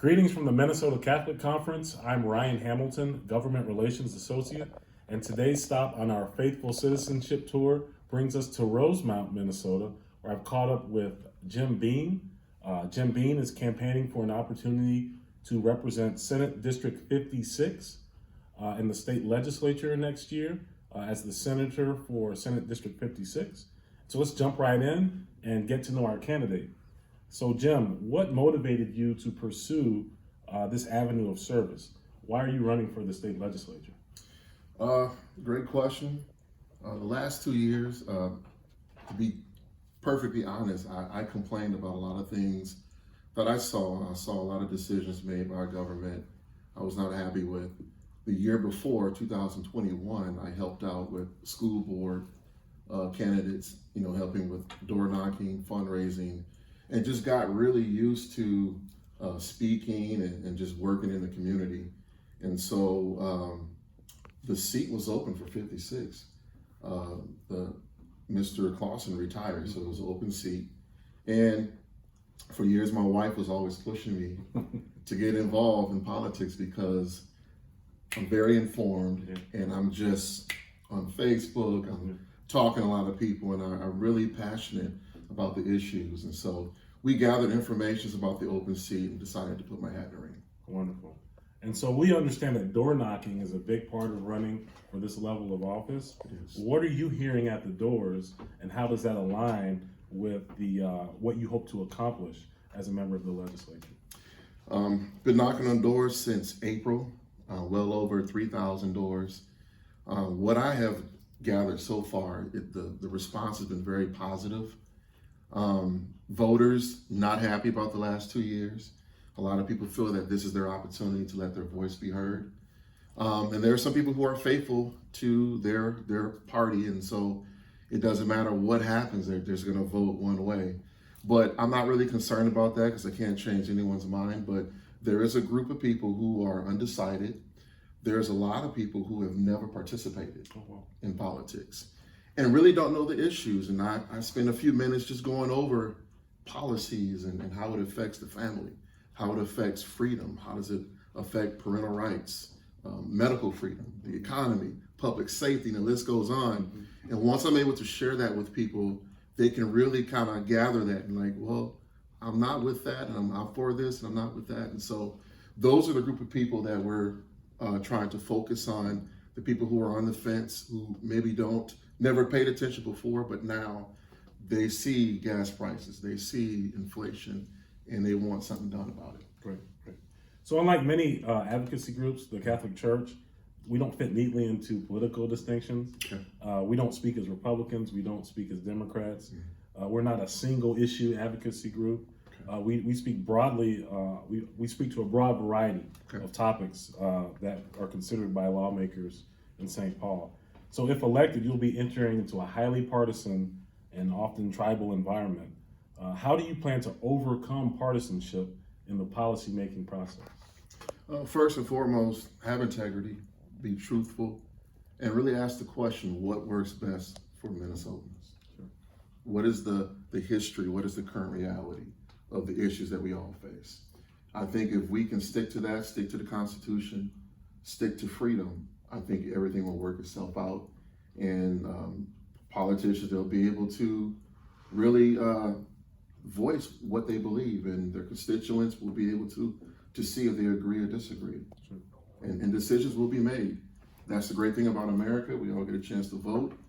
Greetings from the Minnesota Catholic Conference. I'm Ryan Hamilton, Government Relations Associate, and today's stop on our Faithful Citizenship Tour brings us to Rosemount, Minnesota, where I've caught up with Jim Bean. Jim Bean is campaigning for an opportunity to represent Senate District 56 in the state legislature next year as the senator for Senate District 56. So let's jump right in and get to know our candidate. So Jim, what motivated you to pursue this avenue of service? Why are you running for the state legislature? Great question. The last 2 years, to be perfectly honest, I complained about a lot of things that I saw. I saw a lot of decisions made by our government I was not happy with. The year before, 2021, I helped out with school board candidates, helping with door knocking, fundraising, and just got really used to speaking and just working in the community. And so the seat was open for 56. Mr. Clausen retired, so it was an open seat. And for years, my wife was always pushing me to get involved in politics because I'm very informed and I'm just on Facebook, I'm talking to a lot of people, and I'm really passionate about the issues. And so we gathered information about the open seat and decided to put my hat in the ring. Wonderful. And so we understand that door knocking is a big part of running for this level of office. What are you hearing at the doors, and how does that align with the what you hope to accomplish as a member of the legislature? Been knocking on doors since April, well over 3,000 doors. What I have gathered so far, the response has been very positive. Voters not happy about the last 2 years. A lot of people feel that this is their opportunity to let their voice be heard. And there are some people who are faithful to their party, and so it doesn't matter what happens, they're just gonna vote one way. But I'm not really concerned about that because I can't change anyone's mind, but there is a group of people who are undecided. There's a lot of people who have never participated in politics and really don't know the issues. And I spent a few minutes just going over policies and how it affects the family, how it affects freedom, how does it affect parental rights, medical freedom, the economy, public safety, and the list goes on. And once I'm able to share that with people, they can really kind of gather that and like, well, I'm not with that, and I'm for this, and I'm not with that. And so those are the group of people that we're trying to focus on, the people who are on the fence, who maybe never paid attention before, but now they see gas prices, they see inflation, and they want something done about it. Great. So unlike many advocacy groups, the Catholic Church, we don't fit neatly into political distinctions. Okay. We don't speak as Republicans, we don't speak as Democrats. We're not a single issue advocacy group. Okay. We speak broadly, we speak to a broad variety of topics that are considered by lawmakers in St. Paul. So if elected, you'll be entering into a highly partisan and often tribal environment. How do you plan to overcome partisanship in the policymaking process? First and foremost, have integrity, be truthful, and really ask the question, what works best for Minnesotans? Sure. What is the history, what is the current reality of the issues that we all face? I think if we can stick to that, stick to the Constitution, stick to freedom, I think everything will work itself out. And politicians, they'll be able to really voice what they believe, and their constituents will be able to see if they agree or disagree. Sure. And decisions will be made. That's the great thing about America. We all get a chance to vote,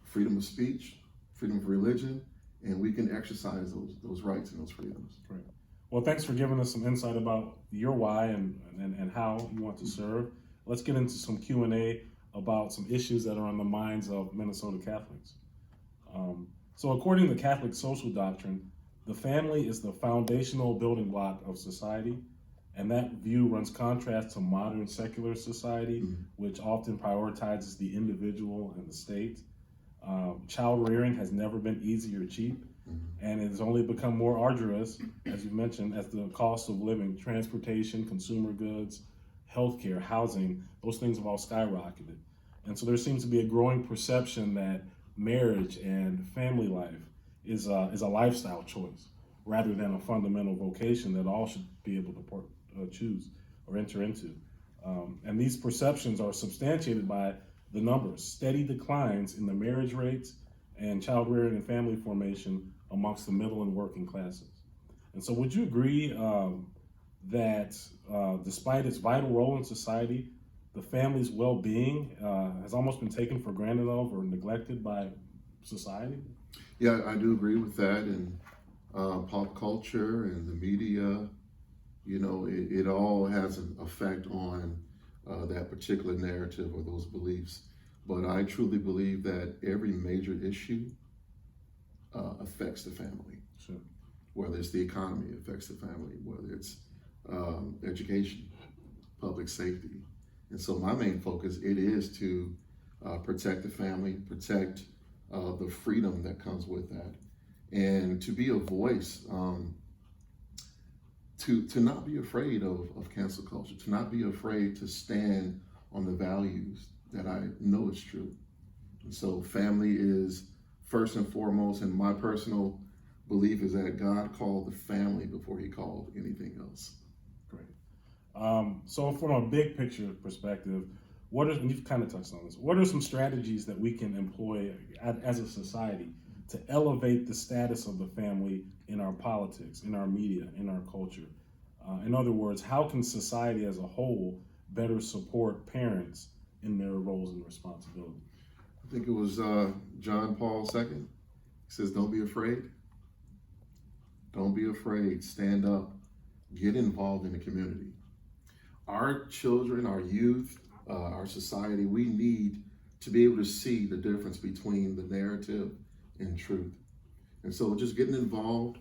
freedom of speech, freedom of religion, and we can exercise those rights and those freedoms. Right. Well, thanks for giving us some insight about your why and how you want to serve. Let's get into some Q&A about some issues that are on the minds of Minnesota Catholics. So according to Catholic social doctrine, the family is the foundational building block of society, and that view runs contrast to modern secular society, which often prioritizes the individual and the state. Child rearing has never been easy or cheap, and it has only become more arduous, as you mentioned, as the cost of living, transportation, consumer goods, healthcare, housing, those things have all skyrocketed. And so there seems to be a growing perception that marriage and family life is a lifestyle choice rather than a fundamental vocation that all should be able to choose or enter into. And these perceptions are substantiated by the numbers, steady declines in the marriage rates and child rearing and family formation amongst the middle and working classes. And so would you agree that despite its vital role in society, the family's well-being has almost been taken for granted of or neglected by society? Yeah, I do agree with that. And pop culture and the media, it all has an effect on that particular narrative or those beliefs. But I truly believe that every major issue affects the family. Sure. Whether it's the economy, it affects the family. Whether it's education, public safety. And so my main focus, it is to protect the family, protect the freedom that comes with that, and to be a voice, to not be afraid of cancel culture, to not be afraid to stand on the values that I know is true. And so family is first and foremost, and my personal belief is that God called the family before he called anything else. Great. So from a big picture perspective, and you've kind of touched on this, what are some strategies that we can employ as a society to elevate the status of the family in our politics, in our media, in our culture? In other words, how can society as a whole better support parents in their roles and responsibilities? I think it was John Paul II. He says, don't be afraid. Don't be afraid. Stand up. Get involved in the community. Our children, our youth, our society, we need to be able to see the difference between the narrative and truth. And so just getting involved,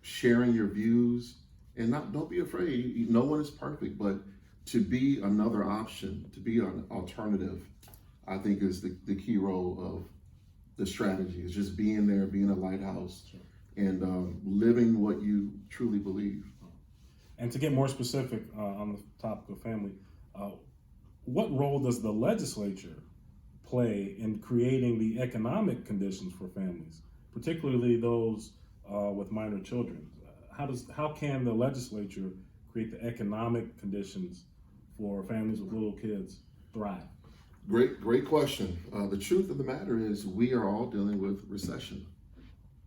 sharing your views, and don't be afraid. No one is perfect, but to be another option, to be an alternative, I think is the key role of the strategy, is just being there, being a lighthouse, Sure. and living what you truly believe. And to get more specific on the topic of family, what role does the legislature play in creating the economic conditions for families, particularly those with minor children? How can the legislature create the economic conditions for families with little kids thrive? Great question. The truth of the matter is we are all dealing with recession.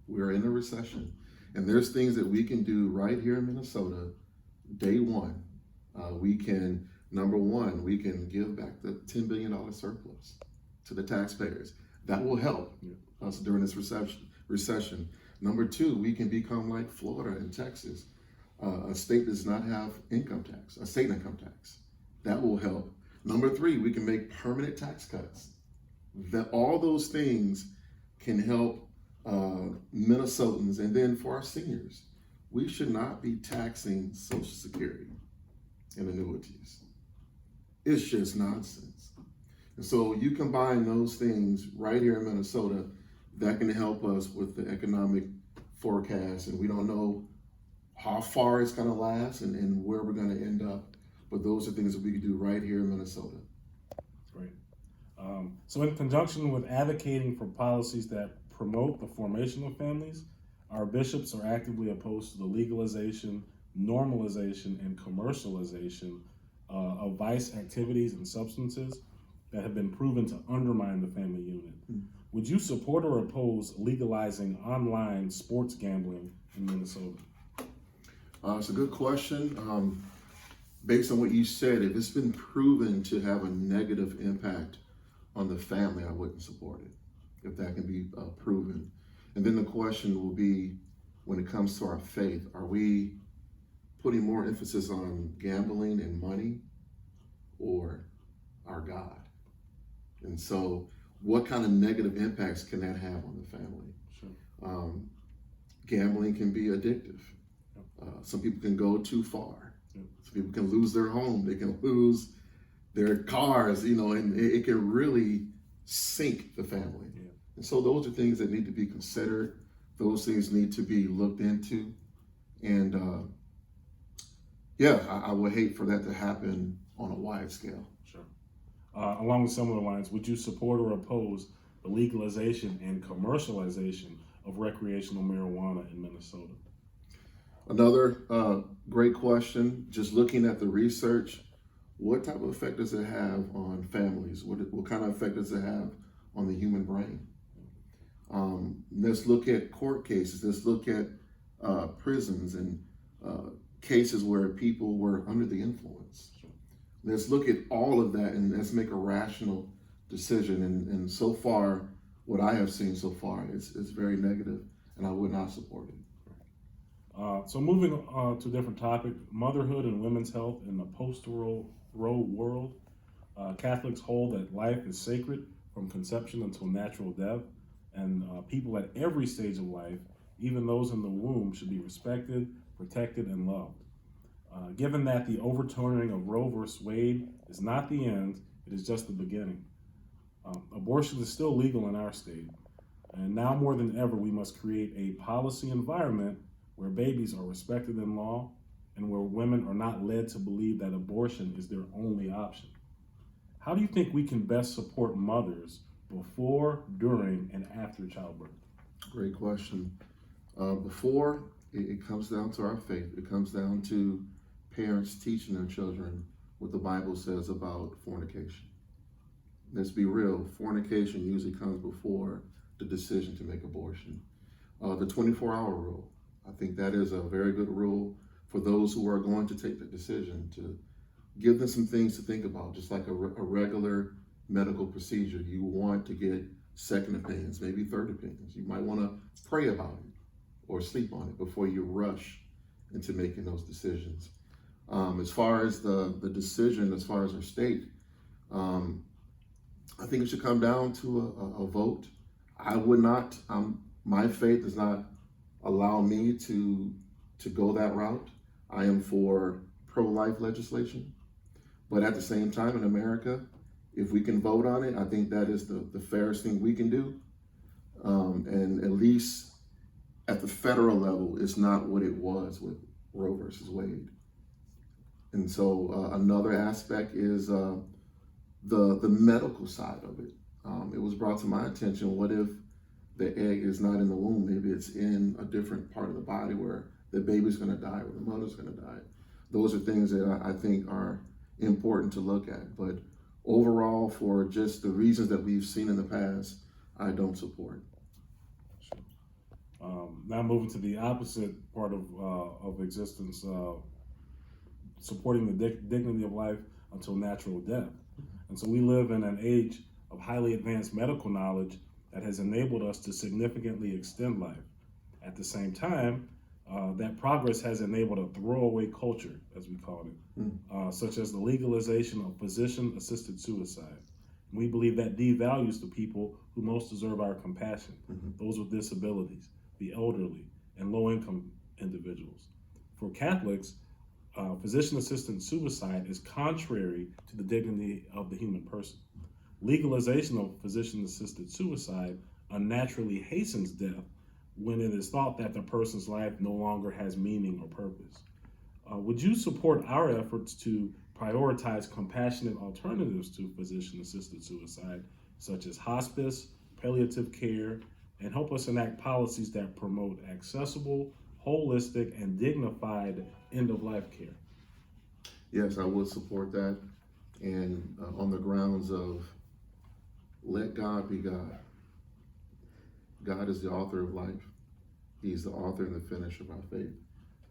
We are in a recession. And there's things that we can do right here in Minnesota, day one. Number one, we can give back the $10 billion surplus to the taxpayers. That will help us during this recession. Number two, we can become like Florida and Texas. A state does not have income tax, a state income tax. That will help. Number three, we can make permanent tax cuts. All those things can help Minnesotans. And then for our seniors, we should not be taxing Social Security and annuities. It's just nonsense. And so you combine those things right here in Minnesota, that can help us with the economic forecast. And we don't know how far it's going to last and where we're going to end up. But those are things that we can do right here in Minnesota. Great. So in conjunction with advocating for policies that promote the formation of families, our bishops are actively opposed to the legalization, normalization, and commercialization of vice activities and substances that have been proven to undermine the family unit. Would you support or oppose legalizing online sports gambling in Minnesota? It's a good question. Based on what you said, if it's been proven to have a negative impact on the family, I wouldn't support it, if that can be proven. And then the question will be, when it comes to our faith, are we putting more emphasis on gambling and money or our God? And so what kind of negative impacts can that have on the family? Sure. Gambling can be addictive. Some people can go too far. Some people can lose their home. They can lose their cars, and it can really sink the family. Yeah. And so those are things that need to be considered. Those things need to be looked into. And I would hate for that to happen on a wide scale. Sure. Along with similar lines, would you support or oppose the legalization and commercialization of recreational marijuana in Minnesota? Another great question, just looking at the research, what type of effect does it have on families? What kind of effect does it have on the human brain? Let's look at court cases. Let's look at prisons and cases where people were under the influence. Let's look at all of that and let's make a rational decision. And so far, what I have seen so far is very negative, and I would not support it. So moving to a different topic, motherhood and women's health in the post-Roe world. Catholics hold that life is sacred from conception until natural death, and people at every stage of life, even those in the womb, should be respected, protected, and loved. Given that the overturning of Roe versus Wade is not the end, it is just the beginning. Abortion is still legal in our state, and now more than ever, we must create a policy environment where babies are respected in law and where women are not led to believe that abortion is their only option. How do you think we can best support mothers before, during, and after childbirth? Great question. Before, it comes down to our faith. It comes down to parents teaching their children what the Bible says about fornication. Let's be real, fornication usually comes before the decision to make abortion. The 24-hour rule, I think that is a very good rule for those who are going to take the decision, to give them some things to think about, just like a regular medical procedure. You want to get second opinions, maybe third opinions. You might want to pray about it or sleep on it before you rush into making those decisions. As far as the decision, as far as our state, I think it should come down to a vote. I would not, my faith does not allow me to go that route. I am for pro-life legislation, but at the same time in America, if we can vote on it, I think that is the fairest thing we can do. And at least at the federal level, it's not what it was with Roe versus Wade. And so another aspect is the medical side of it. It was brought to my attention, what if the egg is not in the womb? Maybe it's in a different part of the body where the baby's gonna die or the mother's gonna die. Those are things that I think are important to look at. But overall, for just the reasons that we've seen in the past, I don't support. Now moving to the opposite part of existence, supporting the dignity of life until natural death. And so we live in an age of highly advanced medical knowledge that has enabled us to significantly extend life. At the same time, that progress has enabled a throwaway culture, as we call it, such as the legalization of physician-assisted suicide. We believe that devalues the people who most deserve our compassion, those with disabilities, the elderly, and low-income individuals. For Catholics, physician-assisted suicide is contrary to the dignity of the human person. Legalization of physician-assisted suicide unnaturally hastens death when it is thought that the person's life no longer has meaning or purpose. Would you support our efforts to prioritize compassionate alternatives to physician-assisted suicide, such as hospice, palliative care, and help us enact policies that promote accessible, holistic, and dignified end-of-life care? Yes, I would support that, and on the grounds of let God be God. God is the author of life. He's the author and the finisher of our faith.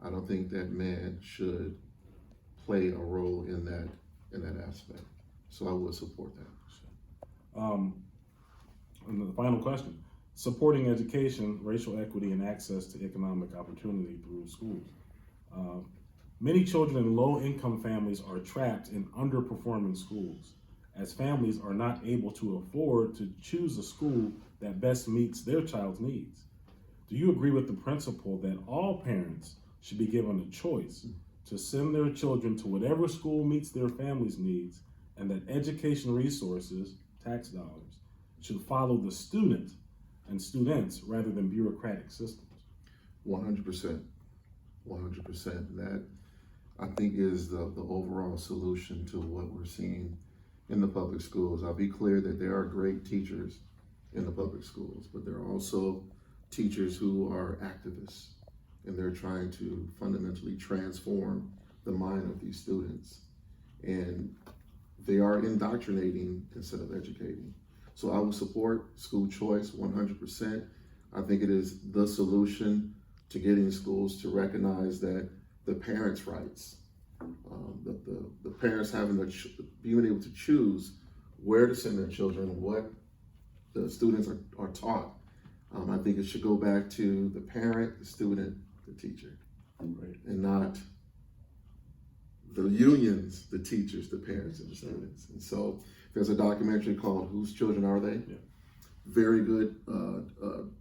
I don't think that man should play a role in that aspect. So I would support that. And the final question: supporting education, racial equity, and access to economic opportunity through schools. Many children in low-income families are trapped in underperforming schools, as families are not able to afford to choose a school that best meets their child's needs. Do you agree with the principle that all parents should be given a choice to send their children to whatever school meets their family's needs, and that education resources, tax dollars, should follow the student and students rather than bureaucratic systems? 100%. 100%. That, I think, is the overall solution to what we're seeing in the public schools. I'll be clear that there are great teachers in the public schools, but there are also teachers who are activists, and they're trying to fundamentally transform the mind of these students. And they are indoctrinating instead of educating. So I will support school choice 100%. I think it is the solution to getting schools to recognize that the parents' rights, the parents having being able to choose where to send their children, what the students are taught. I think it should go back to the parent, the student, the teacher, Right. and not the unions, the teachers, the parents, and the students. And so there's a documentary called Whose Children Are They? Yeah. Very good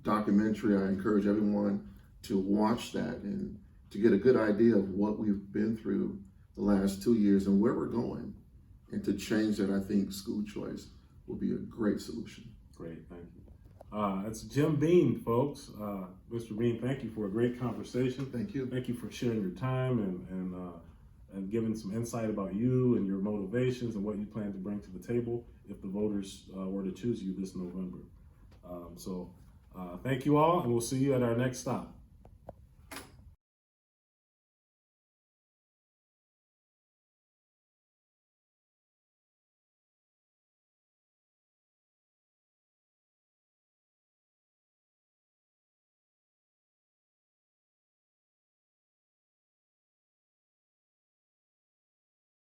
documentary. I encourage everyone to watch that and to get a good idea of what we've been through the last 2 years and where we're going. And to change that, I think school choice will be a great solution. Great, thank you. That's Jim Bean, folks. Mr. Bean, thank you for a great conversation. Thank you. Thank you for sharing your time and giving some insight about you and your motivations and what you plan to bring to the table if the voters were to choose you this November. So thank you all, and we'll see you at our next stop.